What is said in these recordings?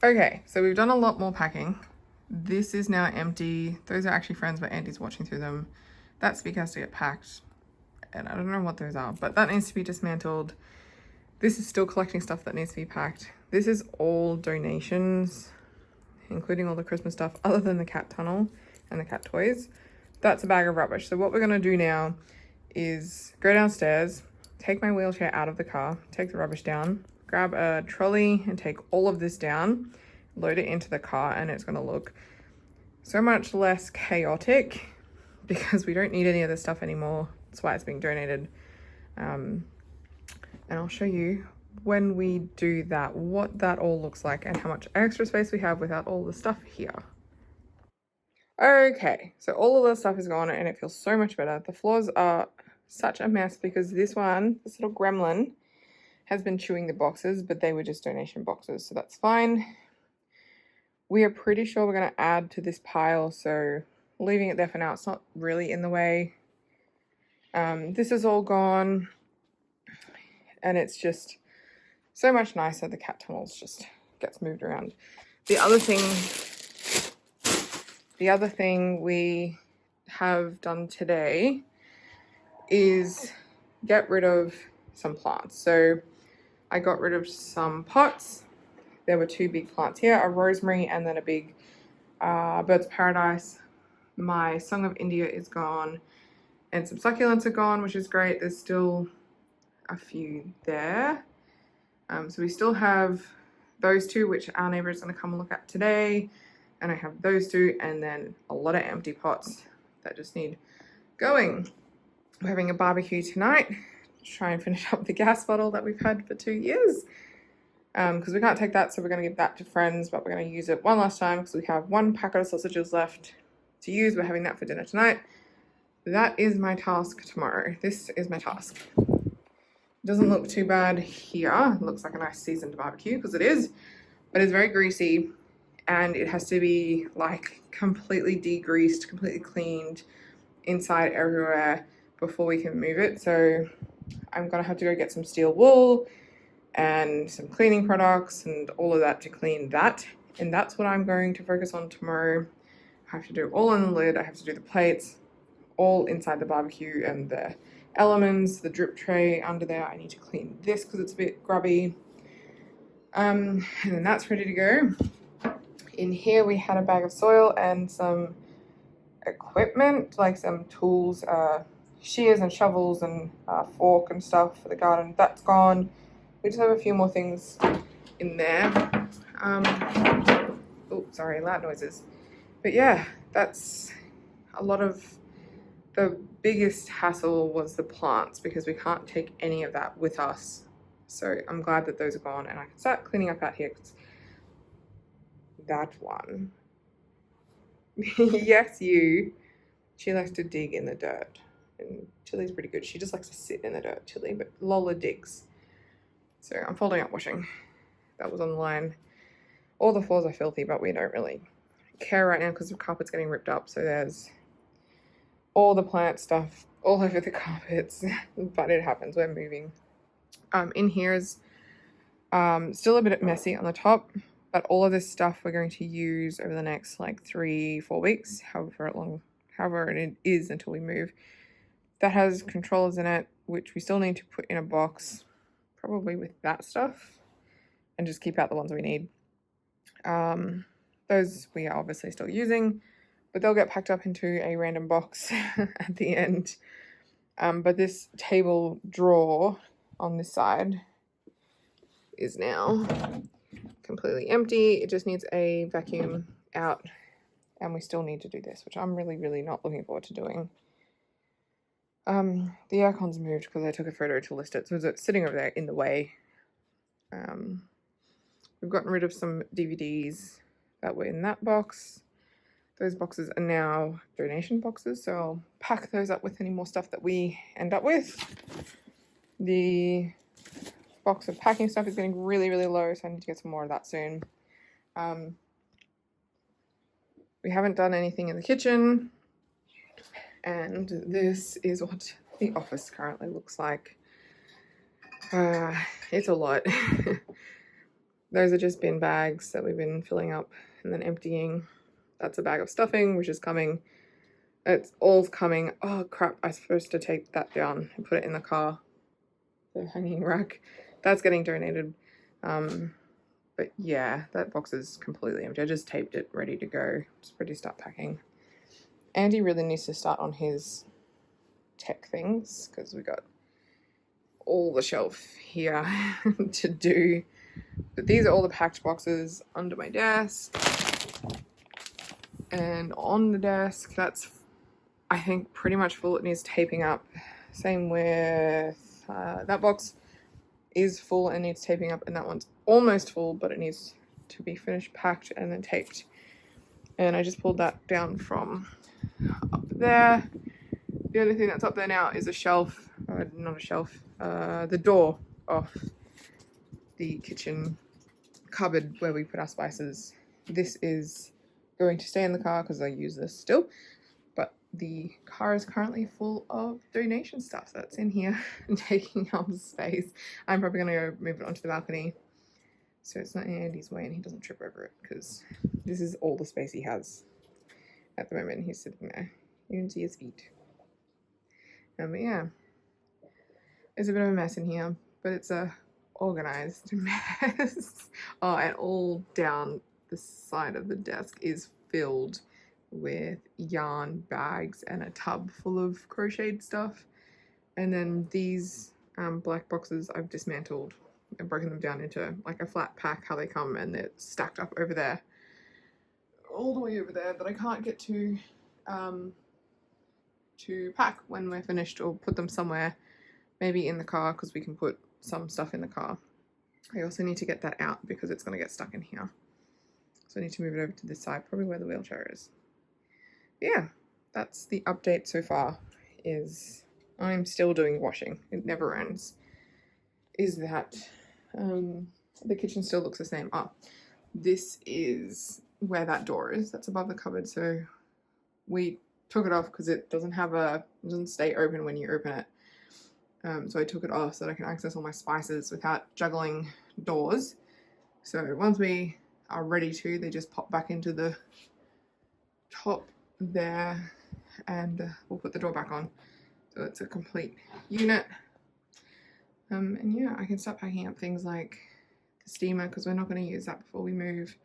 Okay, so we've done a lot more packing. This is now empty. Those are actually friends, but Andy's watching through them. That speaker has to get packed, and I don't know what those are, but that needs to be dismantled. This is still collecting stuff that needs to be packed. This is all donations, including all the Christmas stuff, other than the cat tunnel and the cat toys. That's a bag of rubbish. So what we're gonna do now is go downstairs, take my wheelchair out of the car, take the rubbish down, grab a trolley and take all of this down, load it into the car, and it's gonna look so much less chaotic because we don't need any of this stuff anymore. That's why it's being donated. And I'll show you when we do that, what that all looks like and how much extra space we have without all the stuff here. Okay, so all of the stuff is gone and it feels so much better. The floors are such a mess because this little gremlin has been chewing the boxes, but they were just donation boxes, so that's fine. We are pretty sure we're going to add to this pile, so leaving it there for now. It's not really in the way. This is all gone, and it's just so much nicer. The cat tunnels just gets moved around. The other thing we have done today is get rid of some plants. So I got rid of some pots. There were two big plants here, a rosemary and then a big bird's paradise. My Song of India is gone and some succulents are gone, which is great. There's still a few there. So we still have those two, which our neighbor is going to come and look at today. And I have those two, and then a lot of empty pots that just need going. We're having a barbecue tonight to try and finish up the gas bottle that we've had for 2 years. Because we can't take that, so we're going to give that to friends, but we're going to use it one last time because we have one packet of sausages left to use. We're having that for dinner tonight. That is my task tomorrow. This is my task. Doesn't look too bad here. It looks like a nice seasoned barbecue because it is, but it's very greasy and it has to be like completely degreased, completely cleaned inside everywhere before we can move it. So I'm gonna have to go get some steel wool and some cleaning products and all of that to clean that. And that's what I'm going to focus on tomorrow. I have to do all on the lid. I have to do the plates, all inside the barbecue and the elements, the drip tray under there. I need to clean this because it's a bit grubby. And then that's ready to go. In here we had a bag of soil and some equipment, like some tools, shears and shovels and fork and stuff for the garden. That's gone. We just have a few more things in there. Oh, sorry, loud noises. But yeah, that's a lot of the biggest hassle was the plants because we can't take any of that with us. So I'm glad that those are gone and I can start cleaning up out here. That one. Yes, you. She likes to dig in the dirt. And Tilly's pretty good. She just likes to sit in the dirt, Tilly, but Lola digs. So I'm folding up washing. That was on the line. All the floors are filthy, but we don't really care right now because the carpet's getting ripped up. So there's all the plant stuff all over the carpets, but it happens. We're moving. In here is still a bit messy on the top, but all of this stuff we're going to use over the next like 3-4 weeks, however it is until we move. That has controllers in it, which we still need to put in a box, probably with that stuff, and just keep out the ones we need. Those we are obviously still using, but they'll get packed up into a random box at the end. But this table drawer on this side is now completely empty. It just needs a vacuum out, and we still need to do this, which I'm really not looking forward to doing. The aircon's moved because I took a photo to list it, so it's sitting over there in the way. We've gotten rid of some DVDs that were in that box. Those boxes are now donation boxes, so I'll pack those up with any more stuff that we end up with. The box of packing stuff is getting really low, so I need to get some more of that soon. We haven't done anything in the kitchen, and this is what the office currently looks like. It's a lot. those are just bin bags that we've been filling up and then emptying. That's a bag of stuffing, which is coming. It's all coming. Oh crap, I'm supposed to take that down and put it in the car. The hanging rack. That's getting donated. But yeah, that box is completely empty. I just taped it ready to go. Just ready to start packing. Andy really needs to start on his tech things because we got all the shelf here to do. But these are all the packed boxes under my desk. And on the desk, that's, I think, pretty much full. It needs taping up. Same with that box is full and needs taping up, and that one's almost full, but it needs to be finished packed and then taped. And I just pulled that down from up there. The only thing that's up there now is a shelf, not a shelf, the door off the kitchen cupboard where we put our spices. This is going to stay in the car because I use this still, but the car is currently full of donation stuff that's in here and taking up space. I'm probably going to go move it onto the balcony so it's not in Andy's way and he doesn't trip over it, because this is all the space he has at the moment. He's sitting there. You can see his feet. But yeah, it's a bit of a mess in here, but it's a organized mess. Oh, and all down the side of the desk is filled with yarn bags and a tub full of crocheted stuff. And then these black boxes I've dismantled and broken them down into like a flat pack, how they come, and they're stacked up over there, all the way over there, that I can't get to pack when we're finished, or put them somewhere, maybe in the car, because we can put some stuff in the car. I also need to get that out because it's going to get stuck in here. So I need to move it over to this side, probably where the wheelchair is. Yeah, that's the update so far. Is I'm still doing washing. It never ends. Is that the kitchen still looks the same. This is where that door is. That's above the cupboard. So we took it off because it doesn't stay open when you open it. So I took it off so that I can access all my spices without juggling doors. So once we are ready to, they just pop back into the top there, and we'll put the door back on. So it's a complete unit. And yeah, I can start packing up things like the steamer, because we're not going to use that before we move.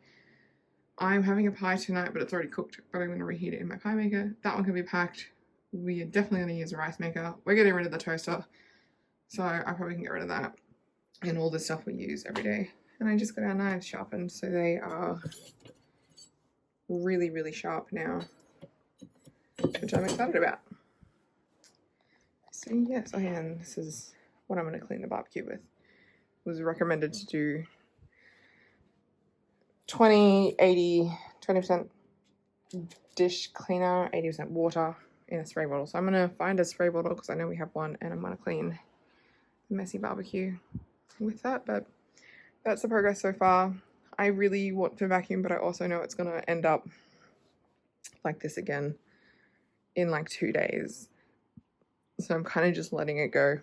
I'm having a pie tonight, but it's already cooked, but I'm going to reheat it in my pie maker. That one can be packed. We are definitely going to use a rice maker. We're getting rid of the toaster, so I probably can get rid of that. And all the stuff we use every day. And I just got our knives sharpened, so they are really, really sharp now, which I'm excited about. So yes, oh yeah, and this is what I'm going to clean the barbecue with. It was recommended to do 20% dish cleaner, 80% water in a spray bottle. So I'm going to find a spray bottle because I know we have one, and I'm going to clean the messy barbecue with that. But that's the progress so far. I really want to vacuum, but I also know it's going to end up like this again in like 2 days. So I'm kind of just letting it go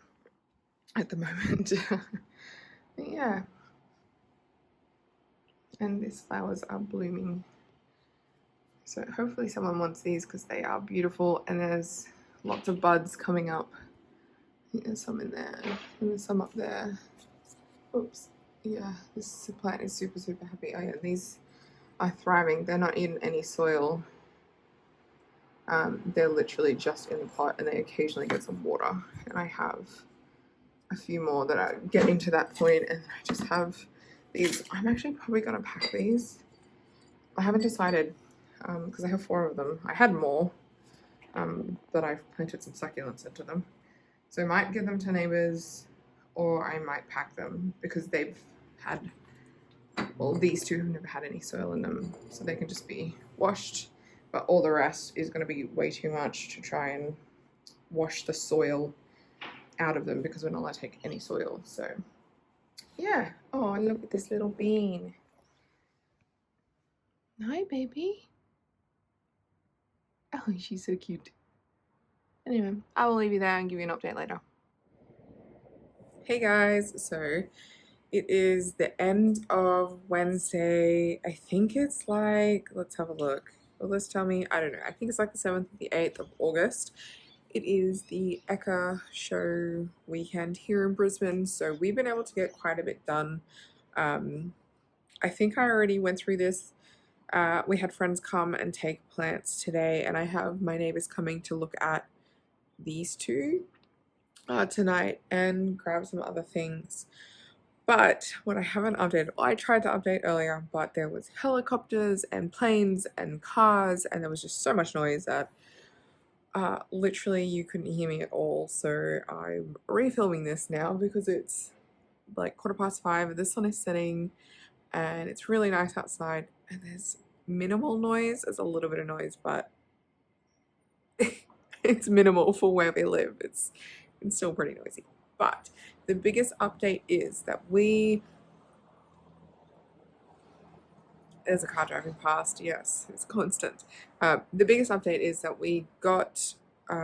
at the moment. Yeah. And these flowers are blooming. So hopefully someone wants these because they are beautiful, and there's lots of buds coming up. I think there's some in there, and there's some up there. Oops. Yeah, this plant is super, super happy. Oh yeah, these are thriving. They're not in any soil. They're literally just in the pot, and they occasionally get some water. And I have a few more that are getting to that point, and I just have these. I'm actually probably going to pack these. I haven't decided because I have 4 of them. I had more, but I've planted some succulents into them. So I might give them to neighbors, or I might pack them because they've had, well, these 2 have never had any soil in them, so they can just be washed. But all the rest is going to be way too much to try and wash the soil out of them because we're not allowed to take any soil. So yeah. Oh, and look at this little bean. Hi, baby. Oh, she's so cute. Anyway, I will leave you there and give you an update later. Hey guys, so It is the end of Wednesday. I think it's like, let's have a look. Will this tell me? I don't know. I think it's like the 7th or the 8th of August. It is the ECA show weekend here in Brisbane, so we've been able to get quite a bit done. I think I already went through this. We had friends come and take plants today, and I have my neighbors coming to look at these two tonight and grab some other things. But what I haven't updated, well, I tried to update earlier, but there was helicopters and planes and cars, and there was just so much noise that literally you couldn't hear me at all. So I'm refilming this now because it's like 5:15. The sun is setting, and it's really nice outside. And there's minimal noise. There's a little bit of noise, but it's minimal for where we live. It's still pretty noisy. But the biggest update is that there's a car driving past. Yes, it's constant. The biggest update is that we got, what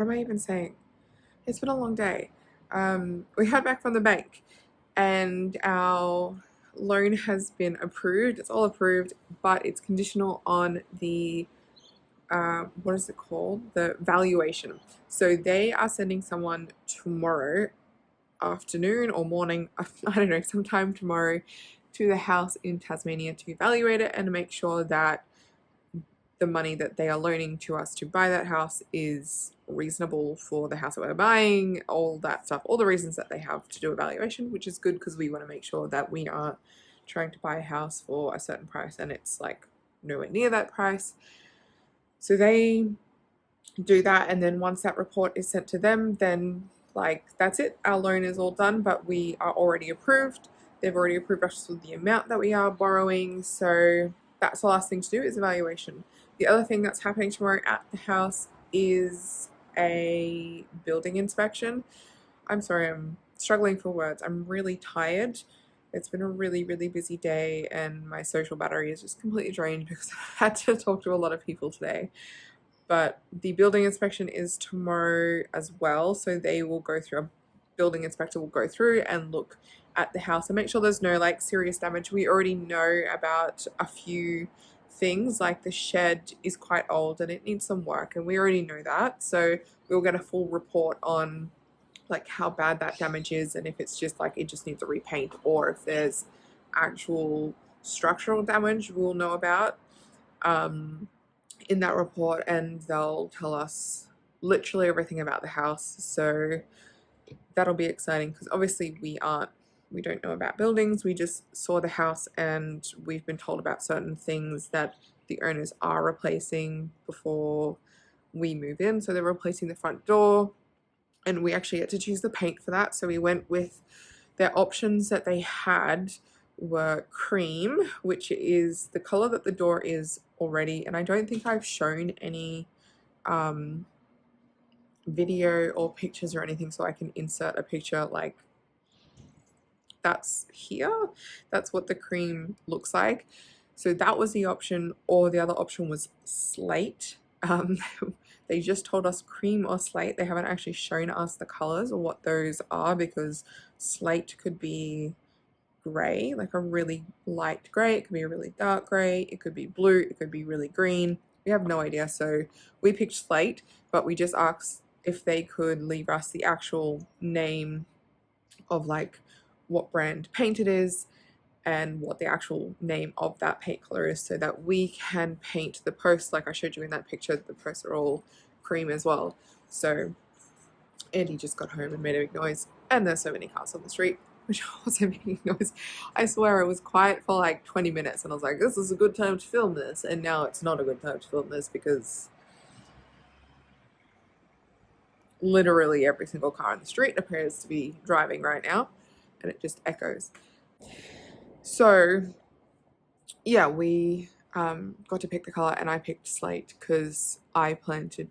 am I even saying? It's been a long day. We heard back from the bank and our loan has been approved. It's all approved, but it's conditional on the what is it called? The valuation. So they are sending someone tomorrow afternoon or morning, I don't know, sometime tomorrow to the house in Tasmania to evaluate it and make sure that the money that they are loaning to us to buy that house is reasonable for the house that we're buying, all that stuff, all the reasons that they have to do evaluation, which is good because we want to make sure that we aren't trying to buy a house for a certain price and it's like nowhere near that price. So they do that, and then once that report is sent to them, then like that's it. Our loan is all done, but we are already approved. They've already approved us with the amount that we are borrowing. So that's the last thing to do is evaluation. The other thing that's happening tomorrow at the house is a building inspection. I'm sorry, I'm struggling for words. I'm really tired. It's been a really, really busy day and my social battery is just completely drained because I had to talk to a lot of people today. But the building inspection is tomorrow as well. So they will go through, a building inspector will go through and look at the house and make sure there's no like serious damage. We already know about a few things, like the shed is quite old and it needs some work, and we already know that. So we'll get a full report on like how bad that damage is and if it's just like it just needs a repaint or if there's actual structural damage we'll know about in that report, and they'll tell us literally everything about the house. So that'll be exciting because obviously we don't know about buildings. We just saw the house and we've been told about certain things that the owners are replacing before we move in. So they're replacing the front door, and we actually had to choose the paint for that. So we went with their options that they had were cream, which is the color that the door is already, and I don't think I've shown any video or pictures or anything, so I can insert a picture like that's here. That's what the cream looks like. So that was the option, or the other option was slate. They just told us cream or slate. They haven't actually shown us the colors or what those are, because slate could be gray, like a really light gray, it could be a really dark gray, it could be blue, it could be really green. We have no idea. So we picked slate, but we just asked if they could leave us the actual name of like what brand paint it is and what the actual name of that paint color is, so that we can paint the posts like I showed you in that picture. The posts are all cream as well. So Andy just got home and made a big noise, and there's so many cars on the street, which also making noise. I swear it was quiet for like 20 minutes and I was like, this is a good time to film this, and now it's not a good time to film this because literally every single car on the street appears to be driving right now and it just echoes. So yeah, we got to pick the color, and I picked slate because we plan to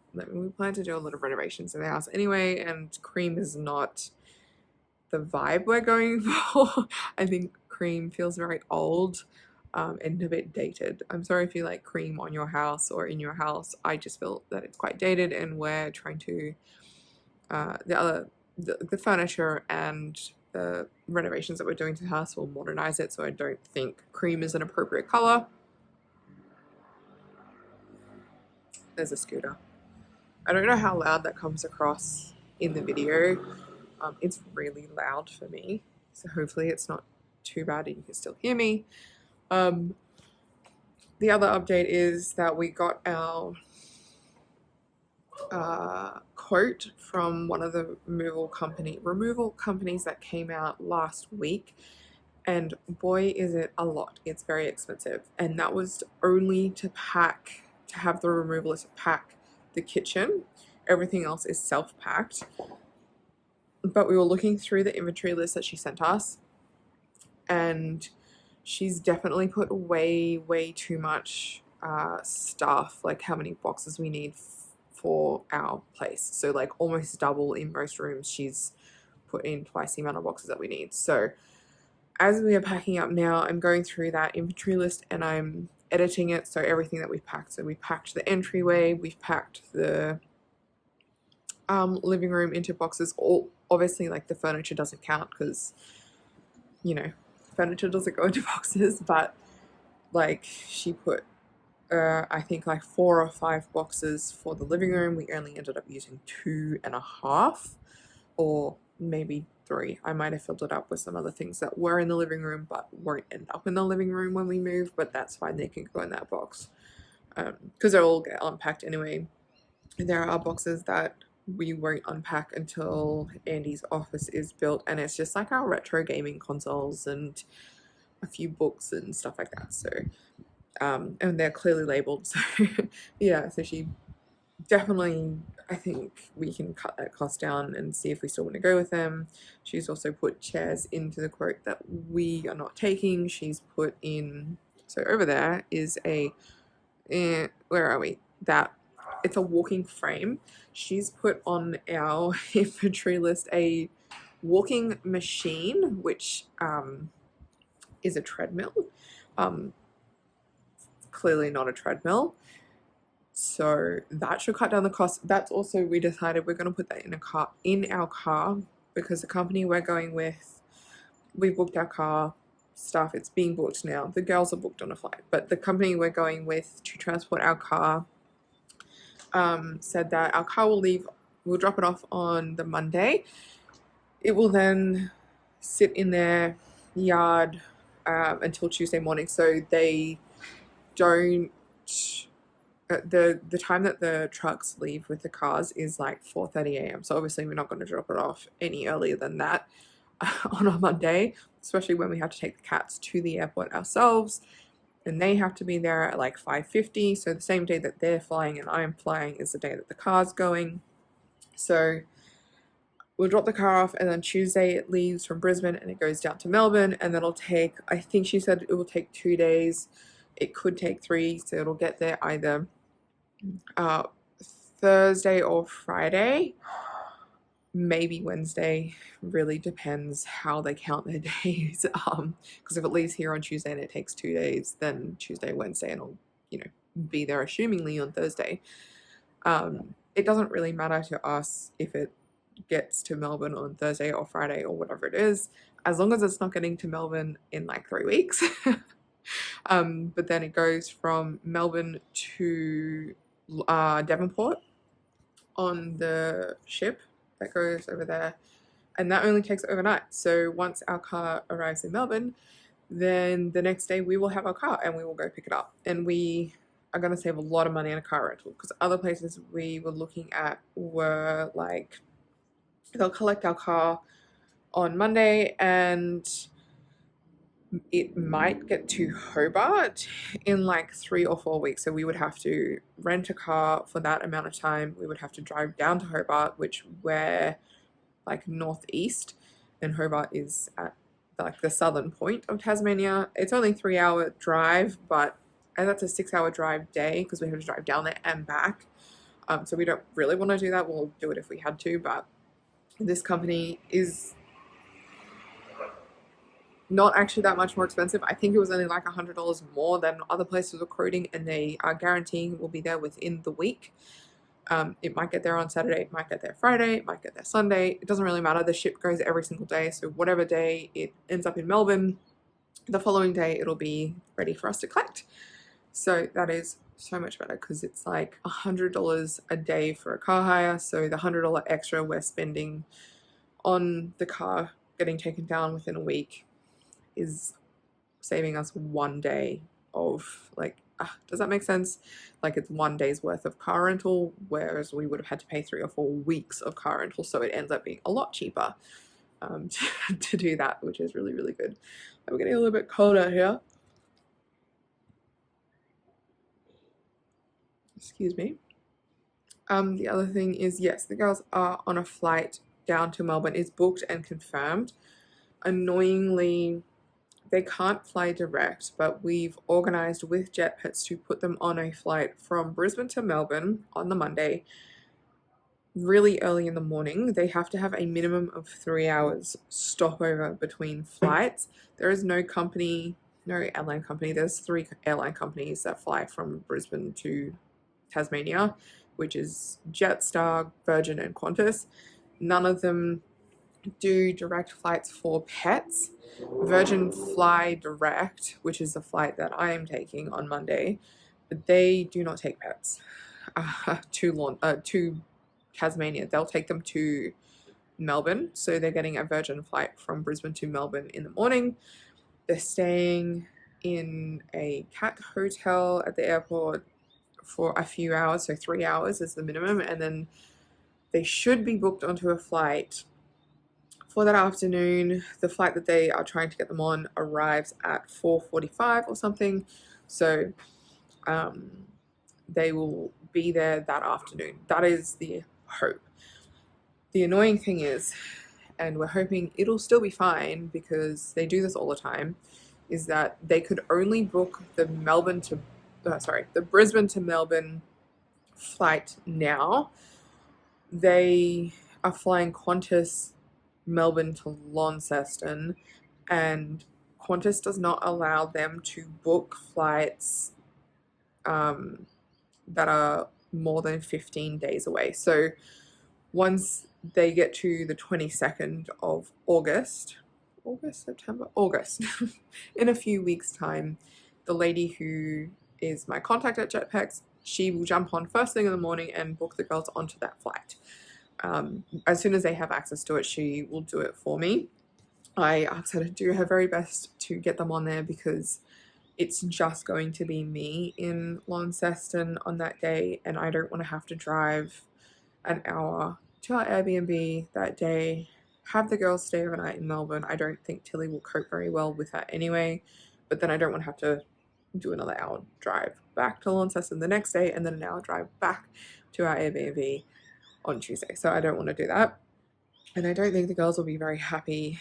do a lot of renovations in the house anyway, and cream is not the vibe we're going for. I think cream feels very old and a bit dated. I'm sorry if you like cream on your house or in your house. I just feel that it's quite dated, and we're trying to the furniture and the renovations that we're doing to the house will modernize it, so I don't think cream is an appropriate color. There's a scooter. I don't know how loud that comes across in the video. It's really loud for me, so hopefully it's not too bad and you can still hear me. The other update is that we got our quote from one of the removal companies that came out last week, and boy is it a lot. It's very expensive, and that was only to have the removalist pack the kitchen. Everything else is self-packed. But we were looking through the inventory list that she sent us, and she's definitely put way too much stuff, like how many boxes we need for our place. So like almost double in most rooms. She's put in twice the amount of boxes that we need. So as we are packing up now, I'm going through that inventory list and I'm editing it. So everything that we've packed. So we packed the entryway, we've packed the living room into boxes. All obviously, like the furniture doesn't count because, you know, furniture doesn't go into boxes, but like she put I think like 4 or 5 boxes for the living room. We only ended up using 2.5 or maybe 3. I might have filled it up with some other things that were in the living room but won't end up in the living room when we move, but that's fine, they can go in that box because they'll all get unpacked anyway. There are boxes that we won't unpack until Andy's office is built, and it's just like our retro gaming consoles and a few books and stuff like that. So and they're clearly labeled, so yeah, so she definitely, I think we can cut that cost down and see if we still want to go with them. She's also put chairs into the quote that we are not taking. She's put in, so over there is a where are we, that it's a walking frame. She's put on our inventory list a walking machine, which is a treadmill. Clearly not a treadmill, so that should cut down the cost. That's also, we decided we're going to put that in our car because the company we're going with, we booked our car stuff, it's being booked now. The girls are booked on a flight, but the company we're going with to transport our car said that our car will leave, we'll drop it off on the Monday. It will then sit in their yard until Tuesday morning, so they don't, the time that the trucks leave with the cars is like 4:30 a.m. So obviously we're not going to drop it off any earlier than that on a Monday, especially when we have to take the cats to the airport ourselves, and they have to be there at like 5:50. So the same day that they're flying and I'm flying is the day that the car's going. So we'll drop the car off, and then Tuesday it leaves from Brisbane and it goes down to Melbourne, and that'll take, I think she said it will take 2 days. It could take 3, so it'll get there either Thursday or Friday, maybe Wednesday. Really depends how they count their days. Because if it leaves here on Tuesday and it takes 2 days, then Tuesday, Wednesday, and it'll, you know, be there assumingly on Thursday. It doesn't really matter to us if it gets to Melbourne on Thursday or Friday or whatever it is, as long as it's not getting to Melbourne in like 3 weeks. But then it goes from Melbourne to Devonport on the ship that goes over there, and that only takes overnight. So once our car arrives in Melbourne, then the next day we will have our car and we will go pick it up, and we are going to save a lot of money on a car rental, because other places we were looking at were like, they'll collect our car on Monday and it might get to Hobart in like 3 or 4 weeks. So we would have to rent a car for that amount of time. We would have to drive down to Hobart, which we're like northeast, and Hobart is at like the southern point of Tasmania. It's only 3-hour drive, but and that's a 6-hour drive day because we have to drive down there and back. So we don't really want to do that. We'll do it if we had to, but this company is not actually that much more expensive. I think it was only like $100 more than other places were quoting, and they are guaranteeing we'll be there within the week. It might get there on Saturday, it might get there Friday, it might get there Sunday. It doesn't really matter. The ship goes every single day. So whatever day it ends up in Melbourne, the following day it'll be ready for us to collect. So that is so much better because it's like $100 a day for a car hire. So the $100 extra we're spending on the car getting taken down within a week is saving us one day of like, does that make sense? Like it's one day's worth of car rental, whereas we would have had to pay 3 or 4 weeks of car rental. So it ends up being a lot cheaper to do that, which is really, really good. I'm getting a little bit colder here. Excuse me. The other thing is, yes, the girls are on a flight down to Melbourne. It's booked and confirmed. Annoyingly, they can't fly direct, but we've organised with Jet Pets to put them on a flight from Brisbane to Melbourne on the Monday, really early in the morning. They have to have a minimum of 3 hours stopover between flights. There is no airline company. There's 3 airline companies that fly from Brisbane to Tasmania, which is Jetstar, Virgin, and Qantas. None of them do direct flights for pets. Virgin fly direct, which is the flight that I am taking on Monday, but they do not take pets to Tasmania. They'll take them to Melbourne, so they're getting a Virgin flight from Brisbane to Melbourne in the morning. They're staying in a cat hotel at the airport for a few hours, so 3 hours is the minimum, and then they should be booked onto a flight for that afternoon. The flight that they are trying to get them on arrives at 4:45 or something, so they will be there that afternoon. That is the hope. The annoying thing is, and we're hoping it'll still be fine because they do this all the time, is that they could only book the Brisbane to Melbourne flight now. They are flying Qantas Melbourne to Launceston, and Qantas does not allow them to book flights that are more than 15 days away. So once they get to the 22nd of August, in a few weeks' time, the lady who is my contact at Jetpacks, she will jump on first thing in the morning and book the girls onto that flight. As soon as they have access to it, she will do it for me. I asked her to do her very best to get them on there because it's just going to be me in Launceston on that day, and I don't want to have to drive an hour to our Airbnb that day, have the girls stay overnight in Melbourne. I don't think Tilly will cope very well with that anyway, but then I don't want to have to do another hour drive back to Launceston the next day and then an hour drive back to our Airbnb on Tuesday. So I don't want to do that. And I don't think the girls will be very happy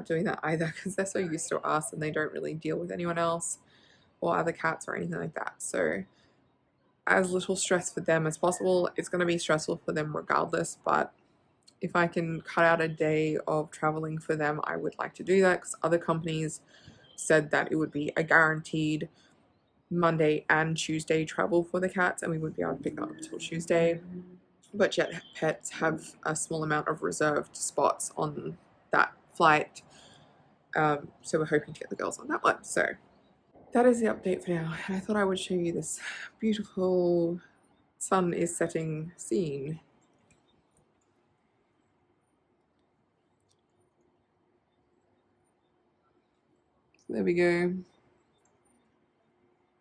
doing that either because they're so used to us and they don't really deal with anyone else or other cats or anything like that. So as little stress for them as possible. It's going to be stressful for them regardless, but if I can cut out a day of traveling for them, I would like to do that because other companies said that it would be a guaranteed Monday and Tuesday travel for the cats and we wouldn't be able to pick them up until Tuesday. But Jet Pets have a small amount of reserved spots on that flight. So we're hoping to get the girls on that one. So that is the update for now. I thought I would show you this beautiful sun is setting scene. There we go.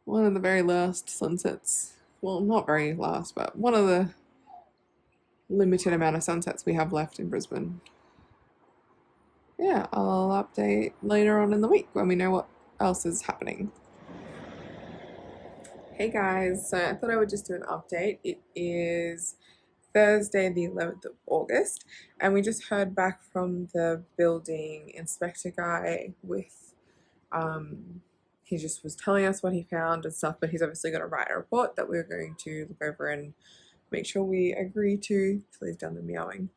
One of the very last sunsets. Well, not very last, but one of the limited amount of sunsets we have left in Brisbane. Yeah, I'll update later on in the week when we know what else is happening. Hey guys, so I thought I would just do an update. It is Thursday the 11th of August and we just heard back from the building inspector guy with he just was telling us what he found and stuff, but he's obviously going to write a report that we're going to look over and make sure we agree to till he's done the meowing.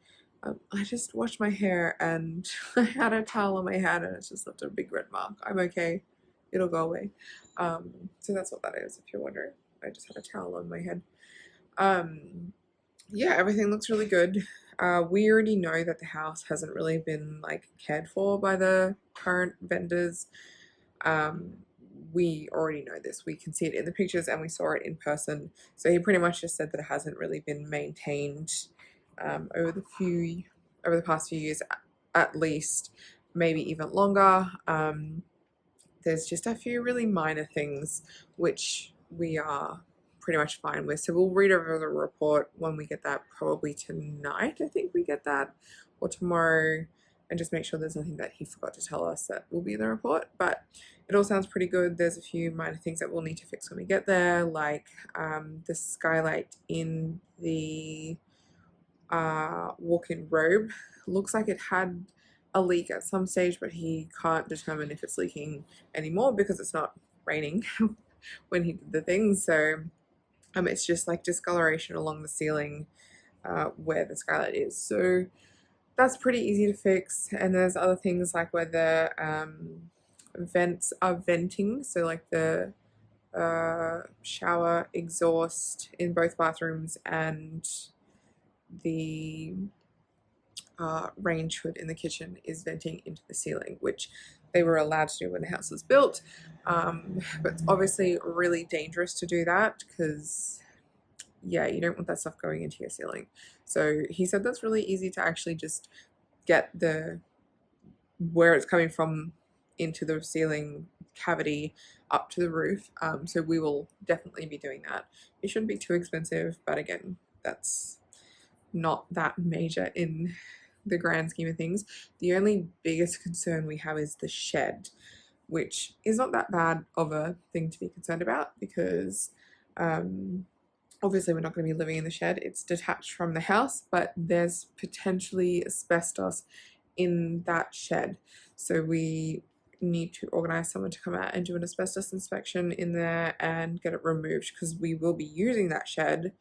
I just washed my hair and I had a towel on my head and it's just left a big red mark. I'm okay. It'll go away. So that's what that is, if you're wondering. I just had a towel on my head. yeah, everything looks really good. We already know that the house hasn't really been like cared for by the current vendors. Um, we already know this. We can see it in the pictures and we saw it in person. So he pretty much just said that it hasn't really been maintained over the past few years, at least, maybe even longer. There's just a few really minor things which we are pretty much fine with. So we'll read over the report when we get that, probably tonight. I think we get that, or tomorrow, and just make sure there's nothing that he forgot to tell us that will be in the report. But it all sounds pretty good. There's a few minor things that we'll need to fix when we get there, like the skylight in the walk-in robe. Looks like it had a leak at some stage, but he can't determine if it's leaking anymore because it's not raining when he did the thing. So it's just like discoloration along the ceiling where the skylight is. So that's pretty easy to fix. And there's other things like where the vents are venting, so like the shower exhaust in both bathrooms and the range hood in the kitchen is venting into the ceiling, which they were allowed to do when the house was built. But it's obviously really dangerous to do that because, yeah, you don't want that stuff going into your ceiling. So he said that's really easy to actually just get the where it's coming from into the ceiling cavity up to the roof. So we will definitely be doing that. It shouldn't be too expensive, but again, that's not that major in the grand scheme of things. The only biggest concern we have is the shed, which is not that bad of a thing to be concerned about because obviously we're not going to be living in the shed. It's detached from the house, but there's potentially asbestos in that shed. So we need to organize someone to come out and do an asbestos inspection in there and get it removed because we will be using that shed.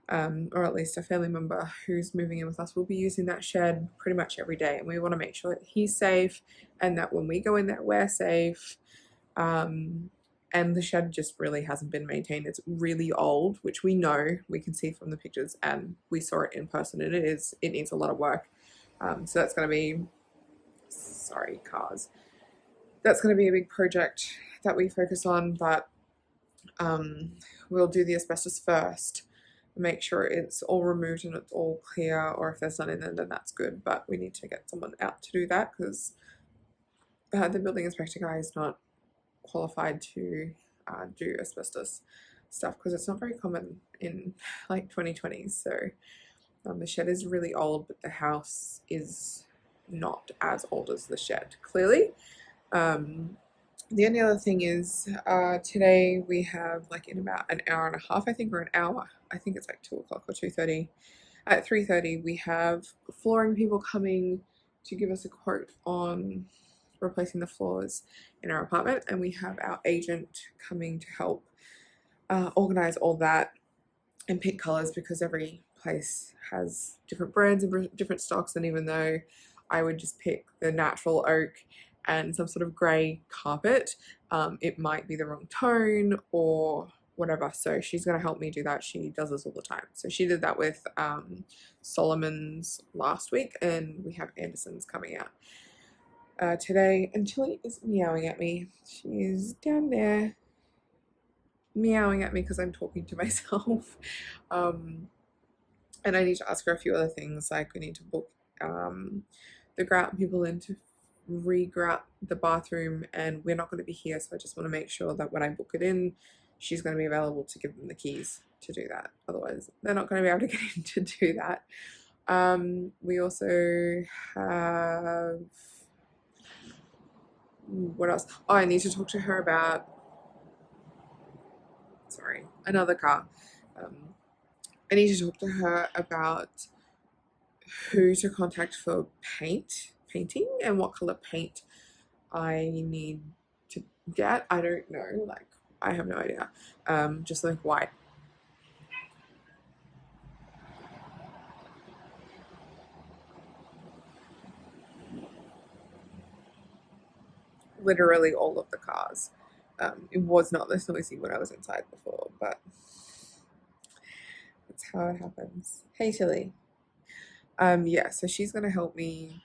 Or at least a family member who's moving in with us will be using that shed pretty much every day, and we want to make sure that he's safe and that when we go in there we're safe. And the shed just really hasn't been maintained. It's really old, which we know, we can see from the pictures, and we saw it in person, and it needs a lot of work. So that's going to be, sorry, cars. That's going to be a big project that we focus on, but we'll do the asbestos first, make sure it's all removed and it's all clear, or if there's none in there, then that's good. But we need to get someone out to do that because the building inspector guy is not qualified to do asbestos stuff because it's not very common in like 2020. So the shed is really old, but the house is not as old as the shed, clearly. The only other thing is today we have, like, in about an hour and a half, I think, or an hour, I think it's like 2 o'clock or 2:30. At 3:30 we have flooring people coming to give us a quote on replacing the floors in our apartment, and we have our agent coming to help organize all that and pick colors because every place has different brands and different stocks, and even though I would just pick the natural oak and some sort of grey carpet, it might be the wrong tone or whatever. So she's going to help me do that. She does this all the time. So she did that with Solomon's last week, and we have Anderson's coming out today. And Tilly is meowing at me. She is down there meowing at me because I'm talking to myself. And I need to ask her a few other things, like we need to book the grout people in to re-grout the bathroom, and we're not going to be here, so I just want to make sure that when I book it in, she's going to be available to give them the keys to do that. Otherwise, they're not going to be able to get in to do that. We also have, what else? Oh, I need to talk to her about, sorry, another car. I need to talk to her about who to contact for painting and what color paint I need to get. I don't know, like, I have no idea. Just like white. Literally all of the cars. It was not this noisy when I was inside before, but That's how it happens. Hey Tilly. Yeah, so she's gonna help me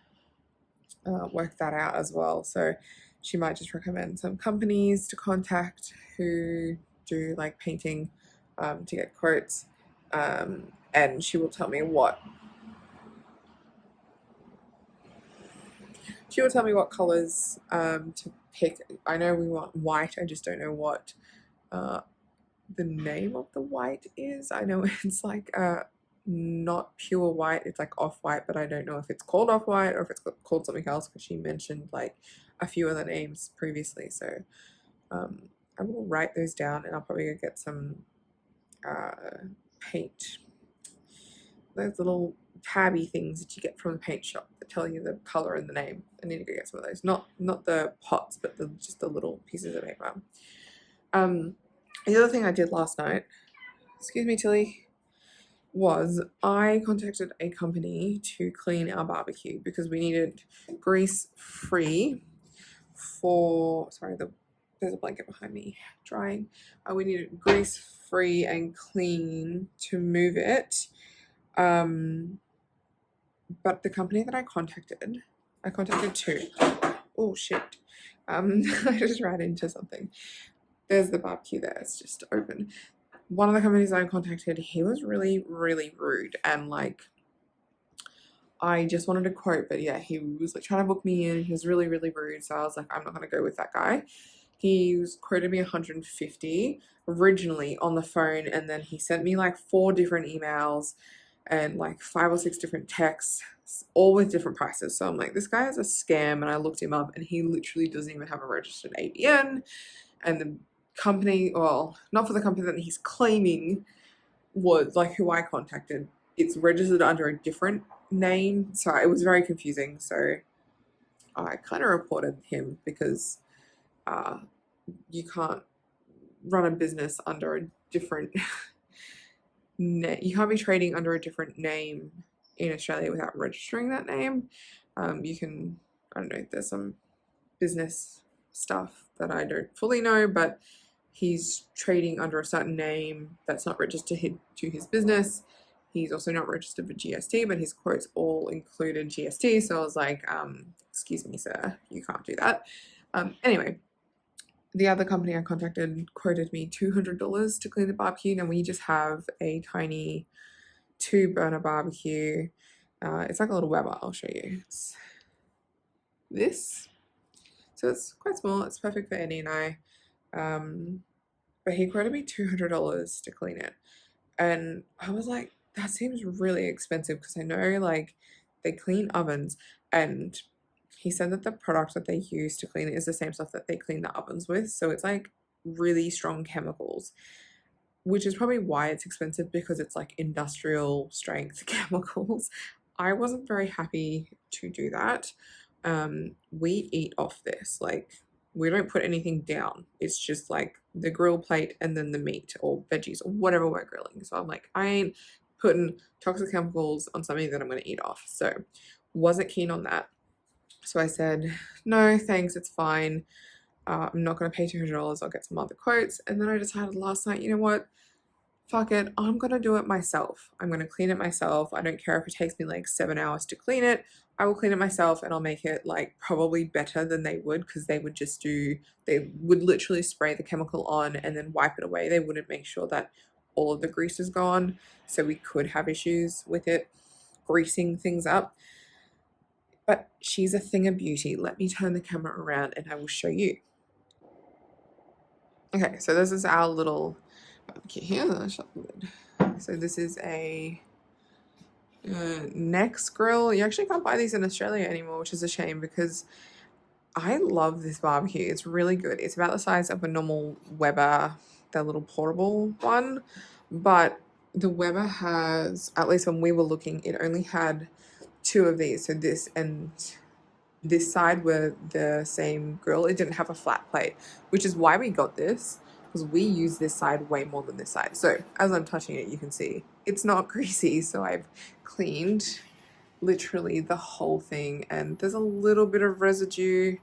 work that out as well. So she might just recommend some companies to contact who do like painting to get quotes, and she will tell me what colors to pick. I know we want white. I just don't know what uh, the name of the white is. I know it's like not pure white, it's like off-white, but I don't know if it's called off-white or if it's called something else, because she mentioned like a few other names previously. So I will write those down, and I'll probably go get some paint, those little tabby things that you get from the paint shop that tell you the color and the name. I need to go get some of those, not the pots, but just the little pieces of paper. The other thing I did last night, excuse me Tilly, was I contacted a company to clean our barbecue because we needed grease free for, sorry, there's a blanket behind me drying. We needed grease free and clean to move it. But the company that I contacted two. Oh shit. I just ran into something. There's the barbecue there, it's just open. One of the companies I contacted, he was really, really rude, and like I just wanted a quote, but yeah, he was like trying to book me in. He was really, really rude, so I was like, I'm not gonna go with that guy. He was quoted me 150 originally on the phone, and then he sent me like 4 different emails and like 5 or 6 different texts, all with different prices. So I'm like, this guy is a scam, and I looked him up, and he literally doesn't even have a registered ABN, and the company, well, not for the company that he's claiming was like who I contacted, it's registered under a different name, so it was very confusing. So I kind of reported him because you can't run a business under a different you can't be trading under a different name in Australia without registering that name. You can, I don't know, there's some business stuff that I don't fully know, but he's trading under a certain name that's not registered to his business. He's also not registered for GST, but his quotes all included GST. So I was like, excuse me, sir, you can't do that. Anyway, the other company I contacted quoted me $200 to clean the barbecue, and we just have a tiny 2-burner barbecue. It's like a little Weber. I'll show you. It's this. So it's quite small. It's perfect for Annie and I. But he quoted me $200 to clean it. And I was like, that seems really expensive, because I know like they clean ovens, and he said that the product that they use to clean it is the same stuff that they clean the ovens with. So it's like really strong chemicals, which is probably why it's expensive, because it's like industrial strength chemicals. I wasn't very happy to do that. We eat off this, like we don't put anything down. It's just like the grill plate and then the meat or veggies or whatever we're grilling. So I'm like, I ain't putting toxic chemicals on something that I'm going to eat off. So wasn't keen on that. So I said, no, thanks, it's fine. I'm not going to pay $200. I'll get some other quotes. And then I decided last night, you know what? Fuck it, I'm going to do it myself. I'm going to clean it myself. I don't care if it takes me like 7 hours to clean it. I will clean it myself, and I'll make it like probably better than they would, because they would literally spray the chemical on and then wipe it away. They wouldn't make sure that all of the grease is gone. So we could have issues with it greasing things up. But she's a thing of beauty. Let me turn the camera around and I will show you. Okay, so this is our little barbecue here. So this is a Next grill. You actually can't buy these in Australia anymore, which is a shame, because I love this barbecue. It's really good. It's about the size of a normal Weber, the little portable one, but the Weber has, at least when we were looking, it only had 2 of these. So this and this side were the same grill. It didn't have a flat plate, which is why we got this, because we use this side way more than this side. So as I'm touching it, you can see it's not greasy. So I've cleaned literally the whole thing, and there's a little bit of residue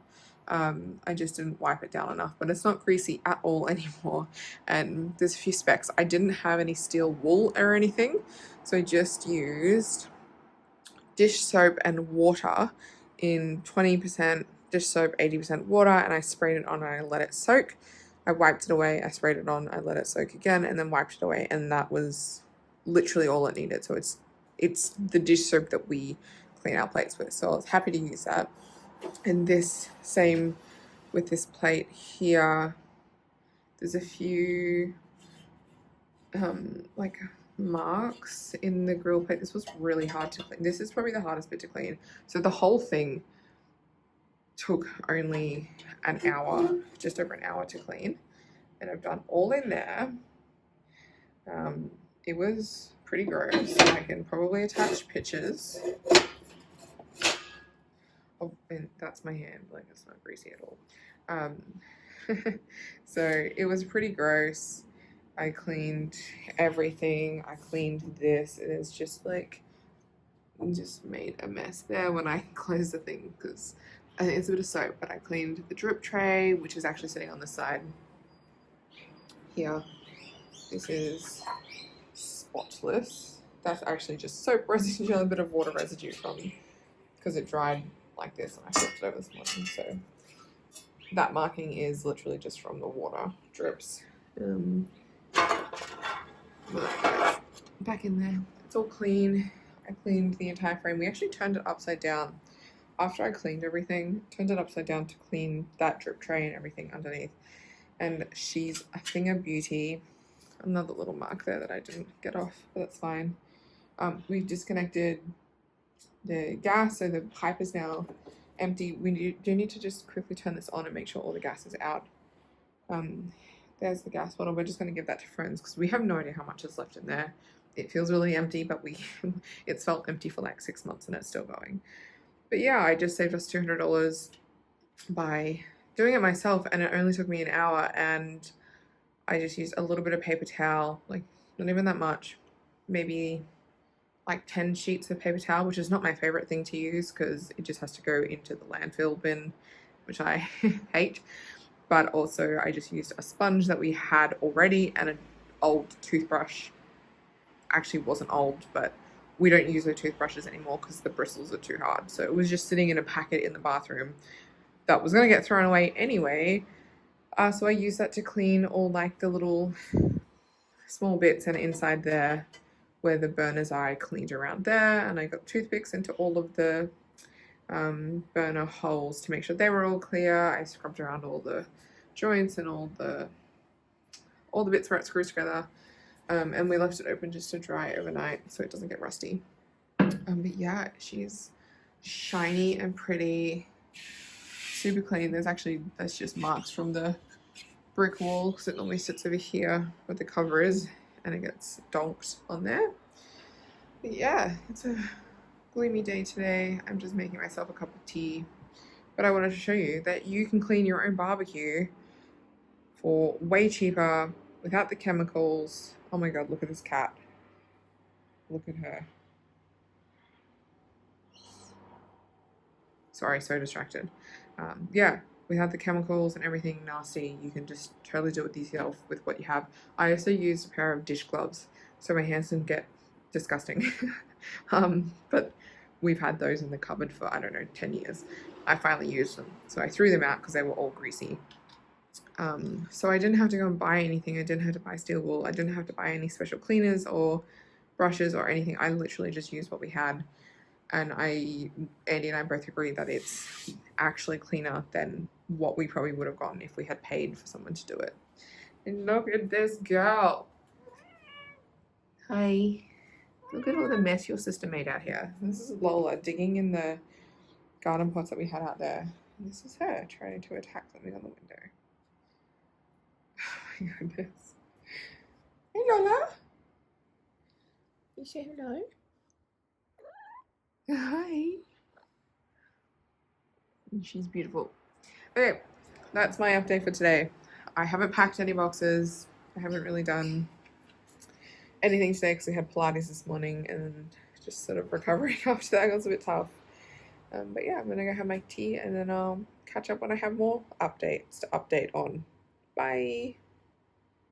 I just didn't wipe it down enough, but it's not greasy at all anymore. And there's a few specks. I didn't have any steel wool or anything, so I just used dish soap and water in 20% dish soap, 80% water, and I sprayed it on and I let it soak. I wiped it away, I sprayed it on, I let it soak again, and then wiped it away, and that was literally all it needed. So it's the dish soap that we clean our plates with, so I was happy to use that. And this same with this plate here, there's a few like marks in the grill plate. This was really hard to clean. This is probably the hardest bit to clean. So the whole thing took only an hour, just over an hour to clean, and I've done all in there. It was pretty gross. I can probably attach pictures. Oh, and that's my hand, like it's not greasy at all. So it was pretty gross. I cleaned everything. I cleaned this. It is just like, just made a mess there when I closed the thing because I think it's a bit of soap, but I cleaned the drip tray, which is actually sitting on the side here. This is spotless. That's actually just soap residue, a bit of water residue from, because it dried like this and I flipped it over this morning. So that marking is literally just from the water drips. Back in there, it's all clean. I cleaned the entire frame. We actually turned it upside down after I cleaned everything. Turned it upside down to clean that drip tray and everything underneath. And she's a thing of beauty. Another little mark there that I didn't get off, but that's fine. We disconnected the gas, so the pipe is now empty. We do need to just quickly turn this on and make sure all the gas is out. There's the gas bottle. We're just going to give that to friends because we have no idea how much is left in there. It feels really empty, but it's felt empty for like 6 months and it's still going. But yeah, I just saved us $200 by doing it myself, and it only took me an hour, and I just used a little bit of paper towel, like not even that much, maybe like 10 sheets of paper towel, which is not my favorite thing to use because it just has to go into the landfill bin, which I hate. But also I just used a sponge that we had already and an old toothbrush. Actually wasn't old, but we don't use the toothbrushes anymore because the bristles are too hard. So it was just sitting in a packet in the bathroom that was going to get thrown away anyway. So I used that to clean all like the little small bits, and inside there where the burners are, I cleaned around there, and I got toothpicks into all of the burner holes to make sure they were all clear. I scrubbed around all the joints and all the bits where it screws together, and we left it open just to dry overnight so it doesn't get rusty. But yeah, she's shiny and pretty, super clean. There's just marks from the brick wall because it normally sits over here where the cover is, and it gets donked on there. But yeah, it's a gloomy day today. I'm just making myself a cup of tea, but I wanted to show you that you can clean your own barbecue for way cheaper without the chemicals. Oh my god, look at this cat. Look at her. Sorry, so distracted. Yeah, without the chemicals and everything nasty, you can just totally do it yourself with what you have. I also used a pair of dish gloves so my hands didn't get disgusting. But we've had those in the cupboard for, I don't know, 10 years. I finally used them, so I threw them out because they were all greasy. So I didn't have to go and buy anything. I didn't have to buy steel wool. I didn't have to buy any special cleaners or brushes or anything. I literally just used what we had. And Andy and I both agree that it's actually cleaner than what we probably would have gotten if we had paid for someone to do it. And look at this girl. Hi. Look at all the mess your sister made out here. This is Lola digging in the garden pots that we had out there. And this is her trying to attack something on the window. Oh my goodness. Hey Lola. You say hello? Hi. She's beautiful. Okay, that's my update for today. I haven't packed any boxes. I haven't really done anything today because we had Pilates this morning and just sort of recovering after that. It was a bit tough. But yeah, I'm gonna go have my tea and then I'll catch up when I have more updates to update on. Bye.